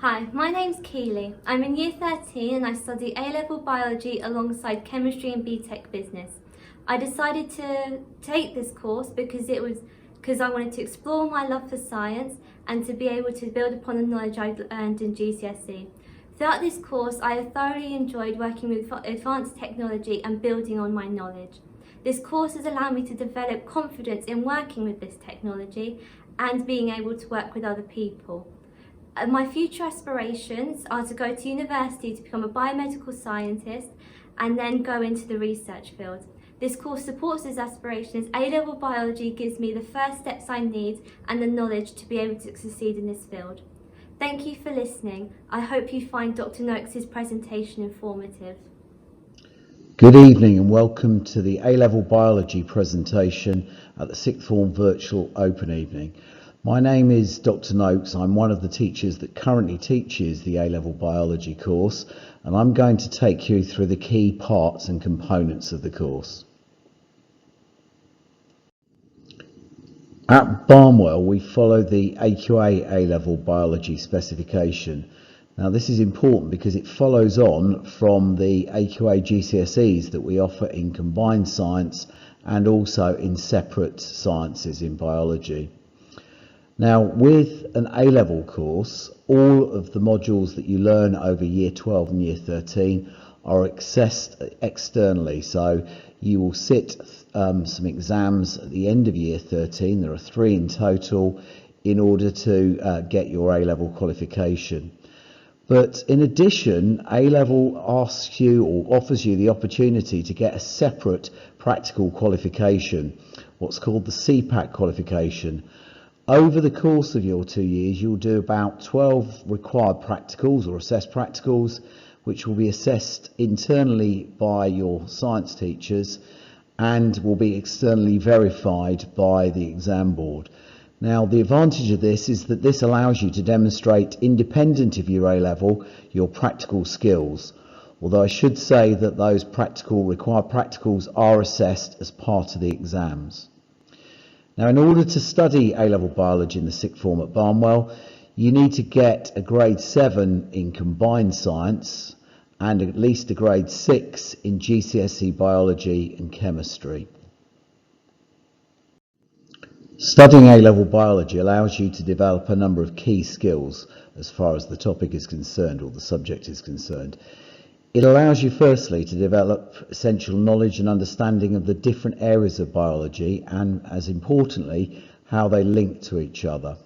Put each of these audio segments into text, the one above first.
Hi, my name's Keely. I'm in Year 13 and I study A-Level Biology alongside Chemistry and BTEC Business. I decided to take this course because I wanted to explore my love for science and to be able to build upon the knowledge I learned in GCSE. Throughout this course, I have thoroughly enjoyed working with advanced technology and building on my knowledge. This course has allowed me to develop confidence in working with this technology and being able to work with other people. My future aspirations are to go to university to become a biomedical scientist and then go into the research field. This course supports these aspirations. A-Level Biology gives me the first steps I need and the knowledge to be able to succeed in this field. Thank you for listening. I hope you find Dr. Noakes' presentation informative. Good evening and welcome to the A-Level Biology presentation at the Sixth Form Virtual Open Evening. My name is Dr. Noakes. I'm one of the teachers that currently teaches the A-Level Biology course, and I'm going to take you through the key parts and components of the course. At Barnwell, we follow the AQA A-Level Biology specification. Now this is important because it follows on from the AQA GCSEs that we offer in combined science and also in separate sciences in biology. Now with an A-Level course, all of the modules that you learn over Year 12 and Year 13 are accessed externally. So you will sit some exams at the end of Year 13, there are 3 in total, in order to get your A-Level qualification. But in addition, A-Level asks you or offers you the opportunity to get a separate practical qualification, what's called the CPAC qualification. Over the course of your 2 years, you'll do about 12 required practicals or assessed practicals, which will be assessed internally by your science teachers and will be externally verified by the exam board. Now, the advantage of this is that this allows you to demonstrate, independent of your A-Level, your practical skills. Although I should say that those required practicals are assessed as part of the exams. Now, in order to study A-Level Biology in the Sixth Form at Barnwell, you need to get a grade 7 in combined science and at least a grade 6 in GCSE Biology and Chemistry. Studying A-Level Biology allows you to develop a number of key skills as far as the topic is concerned or the subject is concerned. It allows you firstly to develop essential knowledge and understanding of the different areas of biology and, as importantly, how they link to each other.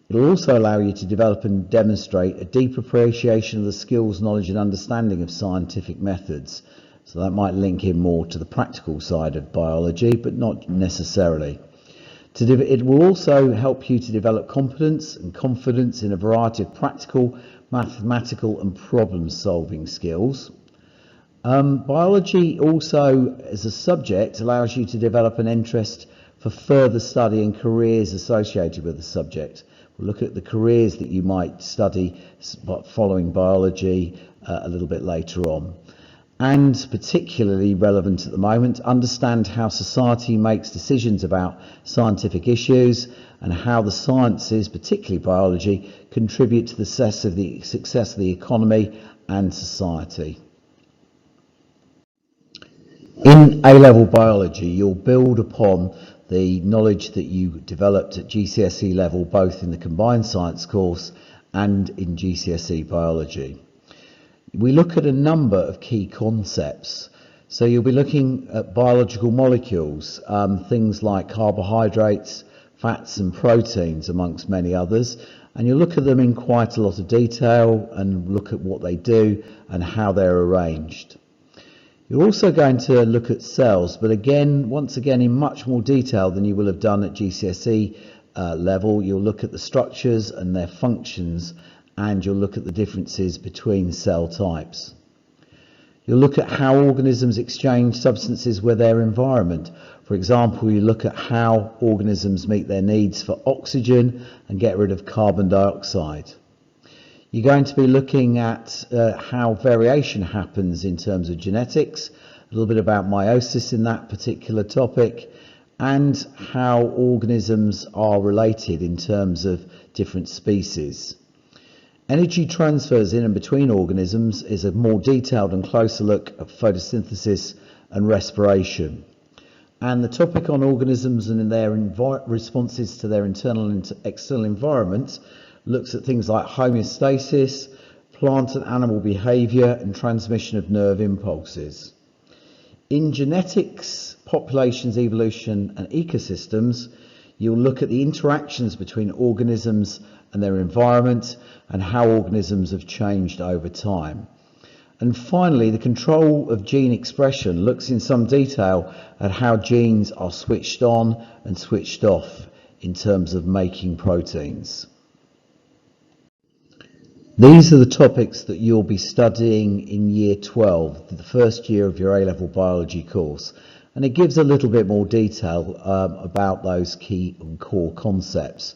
It will also allow you to develop and demonstrate a deep appreciation of the skills, knowledge and understanding of scientific methods. So that might link in more to the practical side of biology, but not necessarily. It will also help you to develop competence and confidence in a variety of practical, mathematical and problem-solving skills. Biology also, as a subject, allows you to develop an interest for further study and careers associated with the subject. We'll look at the careers that you might study following biology a little bit later on. And particularly relevant at the moment, understand how society makes decisions about scientific issues and how the sciences, particularly biology, contribute to the success of the economy and society. In A-Level Biology, you'll build upon the knowledge that you developed at GCSE level, both in the combined science course and in GCSE Biology. We look at a number of key concepts. So you'll be looking at biological molecules, things like carbohydrates, fats and proteins, amongst many others. And you'll look at them in quite a lot of detail and look at what they do and how they're arranged. You're also going to look at cells, but once again, in much more detail than you will have done at GCSE level. You'll look at the structures and their functions, and you'll look at the differences between cell types. You'll look at how organisms exchange substances with their environment. For example, you look at how organisms meet their needs for oxygen and get rid of carbon dioxide. You're going to be looking at how variation happens in terms of genetics, a little bit about meiosis in that particular topic, and how organisms are related in terms of different species. Energy transfers in and between organisms is a more detailed and closer look at photosynthesis and respiration. And the topic on organisms and their responses to their internal and external environment looks at things like homeostasis, plant and animal behaviour and transmission of nerve impulses. In genetics, populations, evolution and ecosystems, you'll look at the interactions between organisms and their environment and how organisms have changed over time. And finally, the control of gene expression looks in some detail at how genes are switched on and switched off in terms of making proteins. These are the topics that you'll be studying in Year 12, the first year of your A-Level Biology course. And it gives a little bit more detail about those key and core concepts.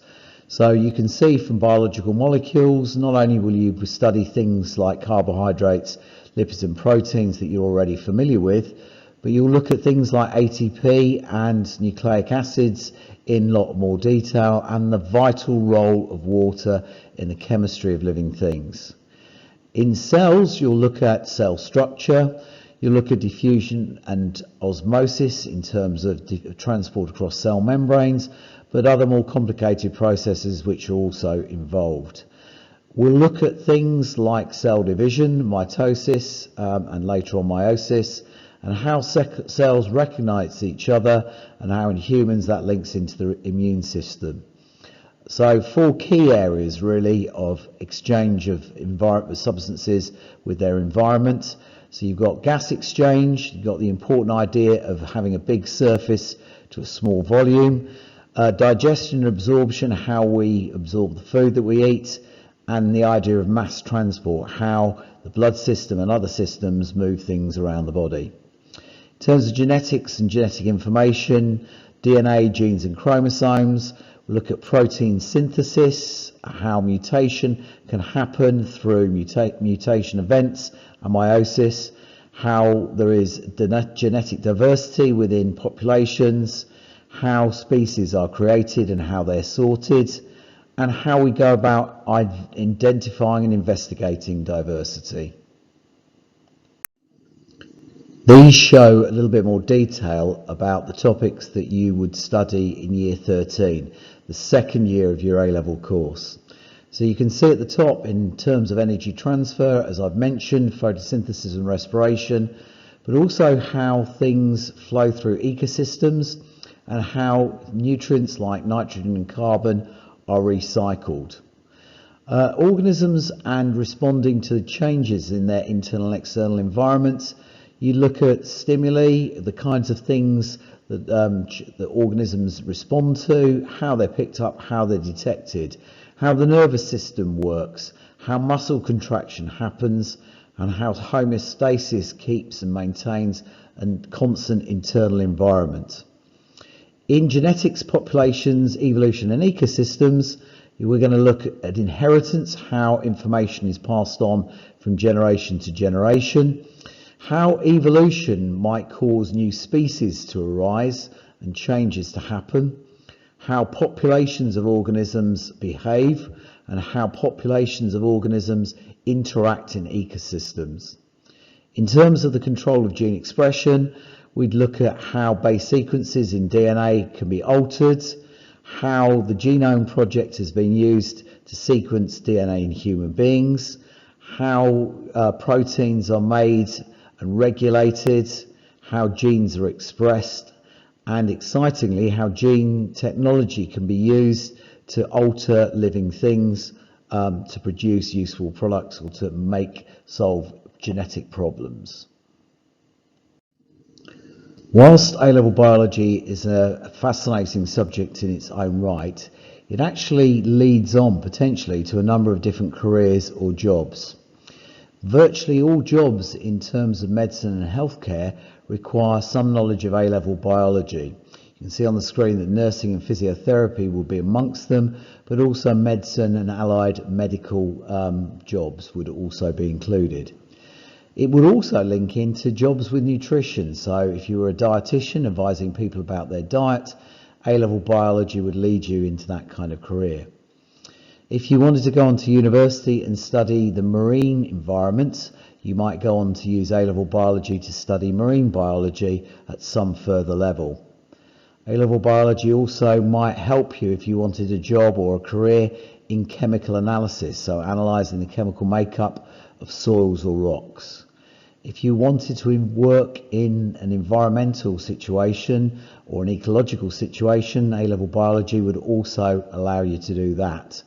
So you can see from biological molecules, not only will you study things like carbohydrates, lipids and proteins that you're already familiar with, but you'll look at things like ATP and nucleic acids in a lot more detail, and the vital role of water in the chemistry of living things. In cells, you'll look at cell structure, you'll look at diffusion and osmosis in terms of transport across cell membranes, but other more complicated processes which are also involved. We'll look at things like cell division, mitosis, and later on meiosis, and how cells recognise each other, and how in humans that links into the immune system. So 4 key areas really of exchange of substances with their environment. So you've got gas exchange, you've got the important idea of having a big surface to a small volume, digestion and absorption, how we absorb the food that we eat, and the idea of mass transport, how the blood system and other systems move things around the body. In terms of genetics and genetic information, DNA, genes and chromosomes, we look at protein synthesis, how mutation can happen through mutation events and meiosis, how there is genetic diversity within populations, how species are created and how they're sorted, and how we go about identifying and investigating diversity. These show a little bit more detail about the topics that you would study in Year 13, the second year of your A-Level course. So you can see at the top in terms of energy transfer, as I've mentioned, photosynthesis and respiration, but also how things flow through ecosystems and how nutrients like nitrogen and carbon are recycled. Organisms and responding to changes in their internal and external environments. You look at stimuli, the kinds of things that the organisms respond to, how they're picked up, how they're detected, how the nervous system works, how muscle contraction happens, and how homeostasis keeps and maintains a constant internal environment. In genetics, populations, evolution and ecosystems, we're going to look at inheritance, how information is passed on from generation to generation, how evolution might cause new species to arise and changes to happen, how populations of organisms behave, and how populations of organisms interact in ecosystems. In terms of the control of gene expression, we'd look at how base sequences in DNA can be altered, how the Genome Project has been used to sequence DNA in human beings, how proteins are made and regulated, how genes are expressed, and excitingly, how gene technology can be used to alter living things to produce useful products or to solve genetic problems. Whilst A-Level Biology is a fascinating subject in its own right, it actually leads on potentially to a number of different careers or jobs. Virtually all jobs in terms of medicine and healthcare require some knowledge of A-Level Biology. You can see on the screen that nursing and physiotherapy will be amongst them, but also medicine and allied medical jobs would also be included. It would also link into jobs with nutrition. So if you were a dietitian advising people about their diet, A-Level Biology would lead you into that kind of career. If you wanted to go on to university and study the marine environment, you might go on to use A-Level Biology to study marine biology at some further level. A-Level Biology also might help you if you wanted a job or a career in chemical analysis, so analysing the chemical makeup of soils or rocks. If you wanted to work in an environmental situation or an ecological situation, A-Level Biology would also allow you to do that.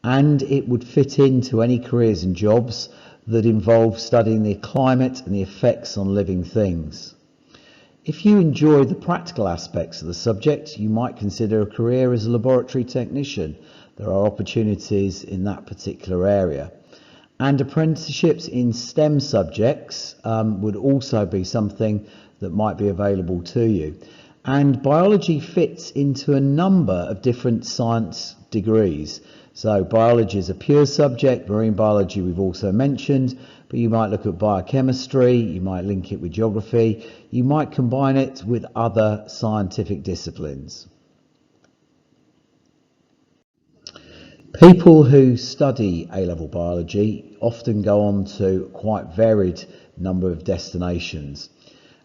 And it would fit into any careers and jobs that involve studying the climate and the effects on living things. If you enjoy the practical aspects of the subject, you might consider a career as a laboratory technician. There are opportunities in that particular area. And apprenticeships in STEM subjects would also be something that might be available to you. And biology fits into a number of different science degrees. So biology is a pure subject, marine biology we've also mentioned, but you might look at biochemistry, you might link it with geography, you might combine it with other scientific disciplines. People who study A-Level Biology often go on to quite varied number of destinations.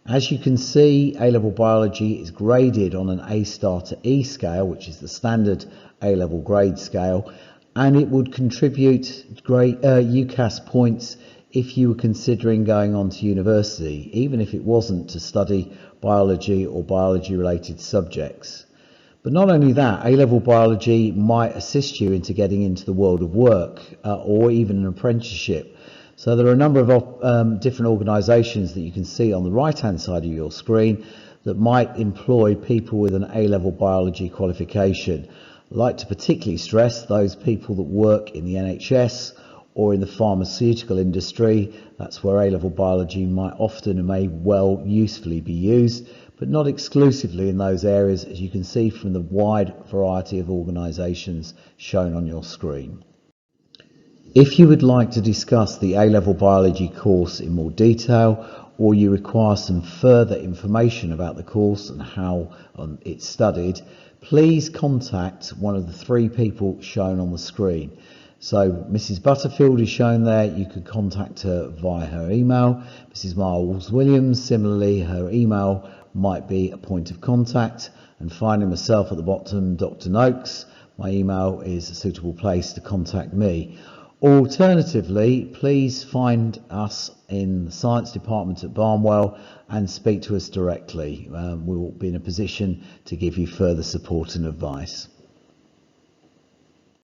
As you can see, A-Level Biology is graded on an A star to E scale, which is the standard A-Level grade scale, and it would contribute great UCAS points if you were considering going on to university, even if it wasn't to study biology or biology related subjects. But not only that, A-Level Biology might assist you into getting into the world of work or even an apprenticeship. So there are a number of different organisations that you can see on the right-hand side of your screen that might employ people with an A-Level Biology qualification. I'd like to particularly stress those people that work in the NHS or in the pharmaceutical industry. That's where A-Level Biology might often and may well usefully be used, but not exclusively in those areas, as you can see from the wide variety of organisations shown on your screen. If you would like to discuss the A-Level Biology course in more detail, or you require some further information about the course and how it's studied, please contact one of the three people shown on the screen. So Mrs. Butterfield is shown there. You could contact her via her email. Mrs. Miles-Williams, similarly, her email might be a point of contact. And finally, myself at the bottom, Dr. Noakes, my email is a suitable place to contact me. Alternatively, please find us in the science department at Barnwell and speak to us directly. We will be in a position to give you further support and advice.